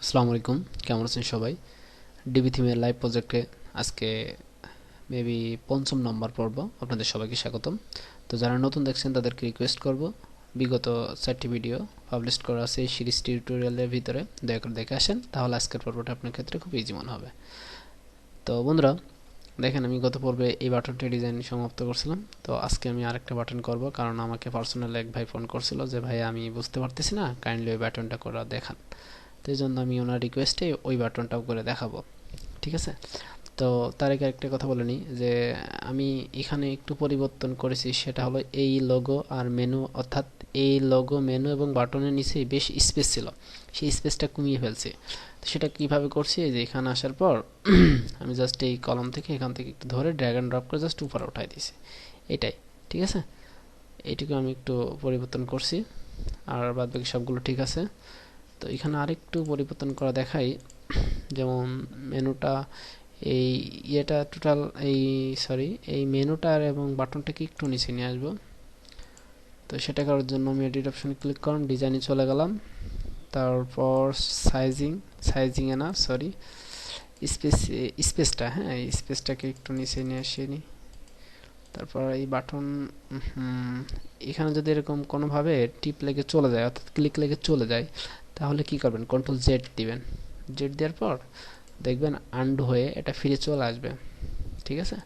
আসসালামু আলাইকুম, কেমন আছেন সবাই? ডিবি থিমের লাইভ প্রজেক্টে আজকে মেবি পঞ্চম নম্বর পর্ব। আপনাদের সবাইকে স্বাগতম। তো যারা নতুন দেখছেন তাদেরকে রিকোয়েস্ট করব, বিগত 4টি ভিডিও পাবলিশ করা আছে এই সিরিজ টিউটোরিয়ালের ভিতরে, দয়া করে দেখে আসেন, তাহলে আজকের পর্বটা আপনার ক্ষেত্রে খুব ইজি মনে হবে। তো বন্ধুরা, দেখেন আমি গত পর্বে এই বাটনটি ডিজাইন সমাপ্ত করছিলাম। তো আজকে আমি আরেকটা বাটন করব, কারণ আমাকে পার্সোনাল এক ভাই ফোন করছিল যে ভাই আমি বুঝতে পারতেছি না, কাইন্ডলি ওই বাটনটা করে দেখান। তো এই জন্য আমি ওনার রিকোয়েস্টে ওই বাটনটাও করে দেখাবো, ঠিক আছে? তো তার আগে একটা কথা বলে নিই যে আমি এখানে একটু পরিবর্তন করেছি, সেটা হলো এই লোগো আর মেনু, অর্থাৎ এই লোগো, মেনু এবং বাটনের নিচে বেশ স্পেস ছিল, সেই স্পেসটা কমিয়ে ফেলছি। তো সেটা কিভাবে করছি, এই যে এখানে আসার পর আমি জাস্ট এই কলম থেকে এখান থেকে একটু ধরে ড্র্যাগ অ্যান্ড ড্রপ করে জাস্ট উপরে উঠাই দিয়েছি, এটাই। ঠিক আছে, এইটুকু আমি একটু পরিবর্তন করছি, আর বাদ বাকি সবগুলো ঠিক আছে। তো এখানে আরেকটু পরিবর্তন করা দেখাই, যেমন মেনুটা, এই ইয়েটা টোটাল, এই সরি, এই মেনুটার এবং বাটনটাকে একটু নিচে নিয়ে আসবো। তো সেটা করার জন্য আমি এডিট অপশনে ক্লিক করলাম, ডিজাইনে চলে গেলাম, তারপর সাইজিং, সাইজিংয়ে না সরি, স্পেস, স্পেসটা, হ্যাঁ এই স্পেসটাকে একটু নিচে নিয়ে আসি নি। তারপর এই বাটন, এখানে যদি এরকম কোনোভাবে টিপ লেগে চলে যায়, অর্থাৎ ক্লিক লেগে চলে যায়, তাহলে কি করবেন, কন্ট্রোল জেড দিবেন। জেড দেওয়ার পর দেখবেন আন্ডু হয়ে এটা ফিরে চলে আসবে, ঠিক আছে?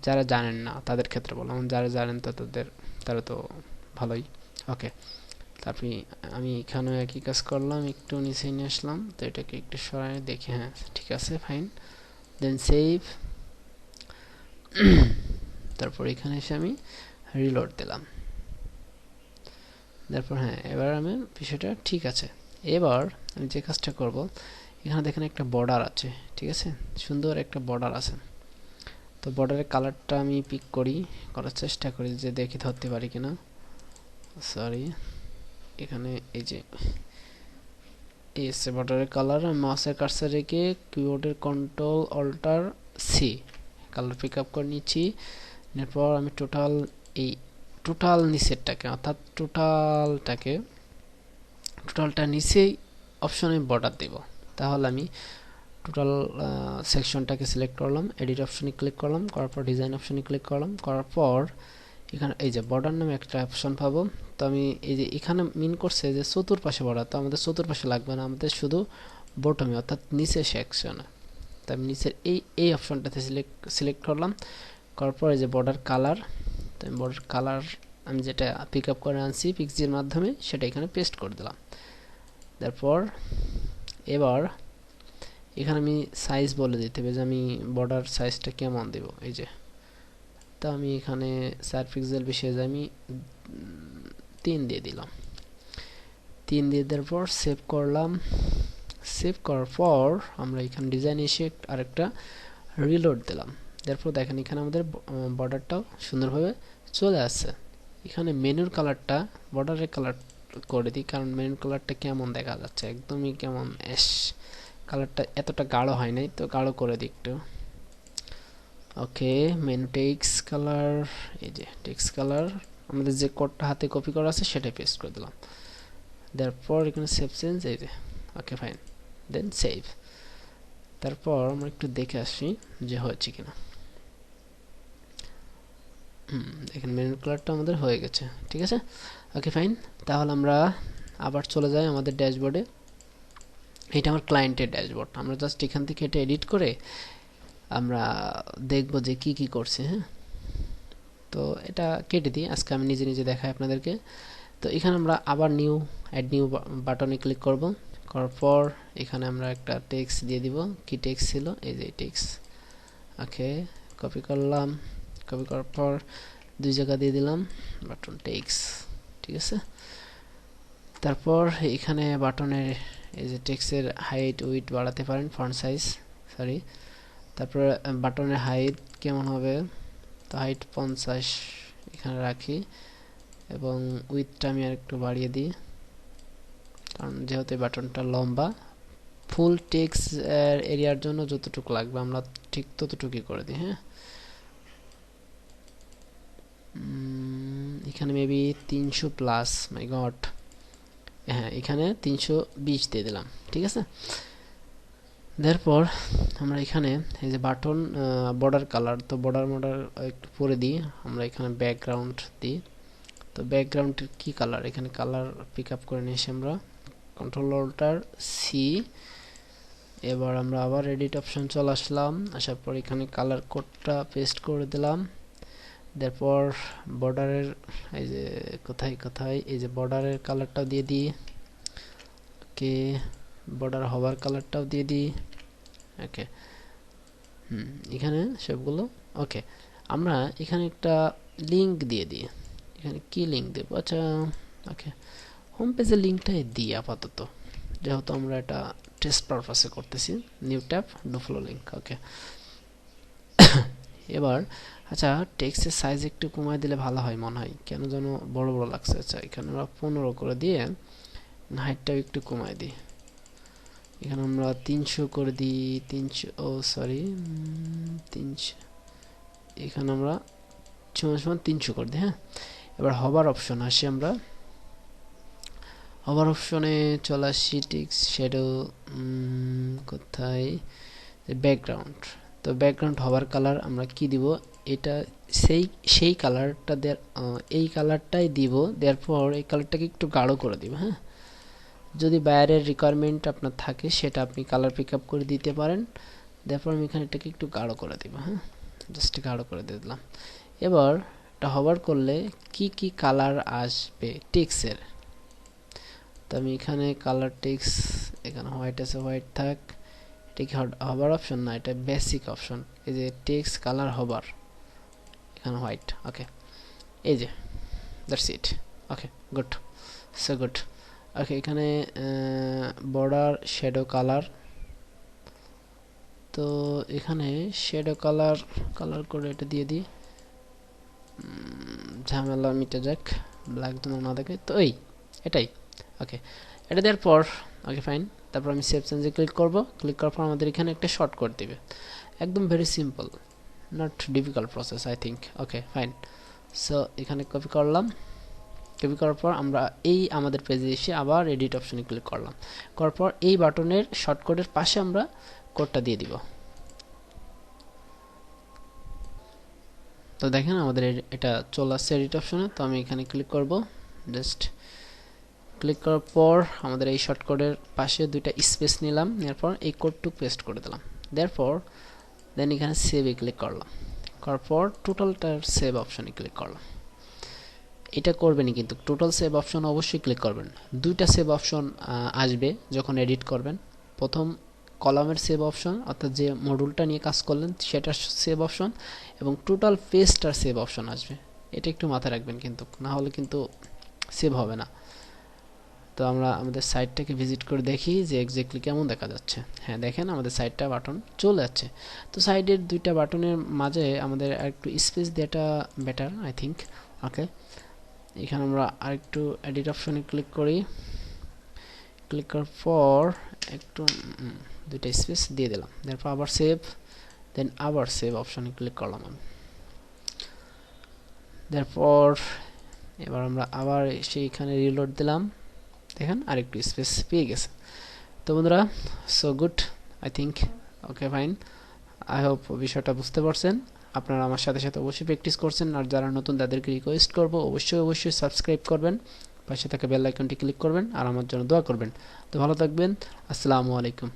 যারা জানেন না তাদের ক্ষেত্রে বললাম, যারা জানেন তো তাদের, তারা তো ভালোই। ওকে, তারপর আমি এখানেও একই কাজ করলাম, একটু নিচে নিয়ে আসলাম, তো এটাকে একটু সরাই দেখি, হ্যাঁ ঠিক আছে, ফাইন। দেন সেভ। তারপর এখানে এসে আমি রিলোড দিলাম। তারপর হ্যাঁ, এবার আমি বিষয়টা ঠিক আছে। এবার আমি যে কাজটা করব, এখানে দেখেন একটা বর্ডার আছে, ঠিক আছে, সুন্দর একটা বর্ডার আছে। তো বর্ডারের কালারটা আমি পিক করি, করার চেষ্টা করি যে দেখি ধরতে পারি কিনা। সরি, এখানে এই যে এই এসে বর্ডারের কালার, মাউসের কার্সার রেখে কিবোর্ডের control alt C, colour pick up করে নিচ্ছি। এরপর আমি টোটাল, এই টোটাল নিচেরটাকে, অর্থাৎ টোটালটা নিচেই অপশনে বর্ডার দেব। তাহলে আমি টোটাল সেকশনটাকে সিলেক্ট করলাম, এডিট অপশনে ক্লিক করলাম, করার পর ডিজাইন অপশনে ক্লিক করলাম, করার পর এখানে এই যে বর্ডার নামে একটা অপশন পাবো। তো আমি এই যে এখানে মিন করছে যে চতুর্পাশে বর্ডার, তো আমাদের চতুর্পাশে লাগবে না, আমাদের শুধু বটমে অর্থাৎ নিচে সেকশনে। তো আমি নিচের এই অপশনটাতে সিলেক্ট করলাম, করার পর এই যে বর্ডার কালার, তো আমি বর্ডার কালার আমি যেটা পিক আপ করে আনছি পিক্সির মাধ্যমে, সেটা এখানে পেস্ট করে দিলাম। তারপর এবার এখানে আমি সাইজ বলে দিতে হবে যে আমি বর্ডার সাইজটা কেমন দেব, এই যে। তো আমি এখানে 4 পিক্সেল বেশি, আমি 3 দিয়ে দিলাম। 3 দিয়ে দেওয়ার পর সেভ করলাম। সেভ করার পর আমরা এখানে ডিজাইন এসে আরেকটা রিলোড দিলাম। তারপর দেখেন এখানে আমাদের বর্ডারটাও সুন্দরভাবে চলে আসছে। এখানে মেনুর কালারটা বর্ডারের কালার করে দিই, কারণ মেনুর কালারটা কেমন দেখা যাচ্ছে, একদমই কেমন অ্যাশ কালারটা, এতটা গাঢ় হয় নাই, তো গাঢ় করে দিই একটু। ওকে, মেনু টেক্সট কালার, এই যে টেক্সট কালার আমাদের যে কোডটা হাতে কপি করা আছে সেটাই পেস্ট করে দিলাম। তারপর এখানে সেভ চেঞ্জ, এই যে। ওকে ফাইন, দেন সেভ। তারপর আমরা একটু দেখে আসি যে হয়েছে কিনা। দেখেন মেনু কালারটা আমাদের হয়ে গেছে, ঠিক আছে। ওকে ফাইন, তাহলে আমরা আবার চলে যাই আমাদের ড্যাশবোর্ডে। এটা আমার ক্লায়েন্টের ড্যাশবোর্ড, আমরা জাস্ট এখান থেকে এটা এডিট করে আমরা দেখব যে কি কি করছে। হ্যাঁ, তো এটা কেটে দিই, আজকে আমি নিজে নিজে দেখাই আপনাদেরকে। তো এখানে আমরা আবার অ্যাড নিউ বাটনে ক্লিক করব, করার পর এখানে আমরা একটা টেক্সট দিয়ে দিব। কি টেক্সট ছিল, এই যে টেক্সট। ওকে, কপি করলাম, কপি করার পর 2 জায়গা দিয়ে দিলাম বাটন টেক্সট, ঠিক আছে। তারপর এখানে বাটনের এই যে টেক্সটের হাইট উইডথ বাড়াতে পারেন, ফন্ট সাইজ, সরি। তারপর বাটনের হাইট কেমন হবে, তো হাইট 50 এখানে রাখি, এবং উইথটা আমি আর একটু বাড়িয়ে দিই, কারণ যেহেতু এই বাটনটা লম্বা। ফুল টেক্সট এরিয়ার জন্য যতটুকু লাগবে আমরা ঠিক ততটুকুই করে দিই। হ্যাঁ, এখানে মেবি 300 প্লাস, মাই গড, হ্যাঁ এখানে 320 দিয়ে দিলাম, ঠিক আছে। তারপর আমরা এখানে এই যে বাটন বর্ডার কালার, তো বর্ডার একটু পরে দিই, আমরা এখানে ব্যাকগ্রাউন্ড দিই। তো ব্যাকগ্রাউন্ডের কি কালার, এখানে কালার পিক আপ করে নিয়ে এসে আমরা কন্ট্রোল অল্টার সি, এবার আমরা আবার এডিট অপশন চলে আসলাম, আসার পর এখানে কালার কোডটা পেস্ট করে দিলাম। তারপর বর্ডারের এই যে কোথায় এই যে বর্ডারের কালারটাও দিয়ে দিই, ওকে বর্ডার হওয়ার কালারটাও দিয়ে দিই, ওকে এখানে সবগুলো ওকে। আমরা এখানে একটা লিংক দিয়ে দিই, এখানে কি লিংক দেব, আচ্ছা ওকে হোম পেজের লিংকটাই দিই আপাতত, যেহেতু আমরা এটা টেস্ট পারপাসে করতেছি। New tab do follow link, okay. এবার আচ্ছা টেক্সটের সাইজ একটু কমাই দিলে ভালো হয় মনে হয়, কেন যেন বড় বড় লাগছে। আচ্ছা এখানে আমরা 15 করে দিয়ে হাইটটাও একটু কমাই দিই, এখানে আমরা 300 করে দিই, 300 ও সরি 300, এখানে আমরা 300 করে দিই। হ্যাঁ এবার হবার অপশন আসি, আমরা হবার অপশনে চলে আসি, টেক্সট শ্যাডো কোথায়, ব্যাকগ্রাউন্ড। তো ব্যাকগ্রাউন্ড হবার কালার আমরা কি দিব, এটা সেই কালারটা এই কালারটাই দিব, দেওয়ার পর এই কালারটাকে একটু গাঢ় করে দিব। হ্যাঁ যদি বাইরের রিকোয়ারমেন্ট আপনার থাকে সেটা আপনি কালার পিক আপ করে দিতে পারেন। তারপর আমি এখানে এটাকে একটু গাঢ় করে দিব, হ্যাঁ জাস্ট গাঢ় করে দিয়ে দিলাম। এবার এটা হবার করলে কি কি কালার আসবে টেক্সটের, তো আমি এখানে কালার টেক্সট, এখানে হোয়াইট আছে হোয়াইট থাক, এটা কি হবার অপশন না, এটা বেসিক অপশন, এই যে টেক্সট কালার হবার, এখানে হোয়াইট, ওকে এই যে that's it, okay good, so good. Okay এখানে বর্ডার শ্যাডো কালার, তো এখানে শ্যাডো কালার করে এটা দিয়ে দিই, ঝামেলা মিটে যাক, ব্ল্যাক যেন না দেখে, তো এটাই ওকে। এটা দেওয়ার পর ওকে ফাইন, তারপর আমি সেভ চেঞ্জে ক্লিক করব, ক্লিক করার পর আমাদের এখানে একটা শর্টকাট দিবে, একদম very simple, not difficult process I think, okay fine. So এখানে কপি করলাম, কপি করার পর আমরা এই আমাদের পেজে এসে আবার এডিট অপশনে ক্লিক করলাম, করার পর এই বাটনের শর্টকাটের পাশে আমরা কোডটা দিয়ে দিব। তো দেখেন আমাদের এটা চলে আসছে এডিট অপশনে, তো আমি এখানে ক্লিক করব, জাস্ট ক্লিক করার পর আমাদের এই শর্টকাটের পাশে দুইটা স্পেস নিলাম, এরপর এই কোডটুকু পেস্ট করে দিলাম, দেন এখানে সেভে ক্লিক করলাম, করার পর টোটালটার সেভ অপশনে ক্লিক করলাম। এটা করবেনই কিন্তু টোটাল সেভ অপশন অবশ্যই ক্লিক করবেন, দুইটা সেভ অপশন আসবে যখন এডিট করবেন, প্রথম কলামের সেভ অপশন অর্থাৎ যে মডিউলটা নিয়ে কাজ করলেন সেটার সেভ অপশন, এবং টোটাল পেজটার সেভ অপশন আসবে, এটা একটু মাথায় রাখবেন কিন্তু, না হলে কিন্তু সেভ হবে না। তো আমরা আমাদের সাইটটাকে ভিজিট করে দেখি যে এক্স্যাক্টলি কেমন দেখা যাচ্ছে। হ্যাঁ দেখেন আমাদের সাইটটা বাটন চলে যাচ্ছে। তো সাইডের দুইটা বাটনের মাঝে আমাদের আরেকটু স্পেস দেওয়াটা বেটার আই থিঙ্ক, ওকে। এখানে আমরা আরেকটু এডিট অপশনে ক্লিক করি, ক্লিক করার পর একটু দুইটা স্পেস দিয়ে দিলাম, তারপর আবার সেভ, দেন আবার সেভ অপশনে ক্লিক করলাম আমি। তারপর এবার আমরা আবার সেইখানে রিলোড দিলাম, দেখেন আরেকটু স্পেস পেয়ে গেছে। তো বন্ধুরা so good I think, okay fine, I hope বিষয়টা বুঝতে পারছেন। আপনারা আমার সাথে সাথে অবশ্যই প্র্যাকটিস করছেন, আর যারা নতুন তাদেরকে রিকোয়েস্ট করব অবশ্যই সাবস্ক্রাইব করবেন, পাশে থাকা বেল আইকনটি ক্লিক করবেন, আর আমার জন্য দোয়া করবেন। তো ভালো থাকবেন, আসসালামু আলাইকুম।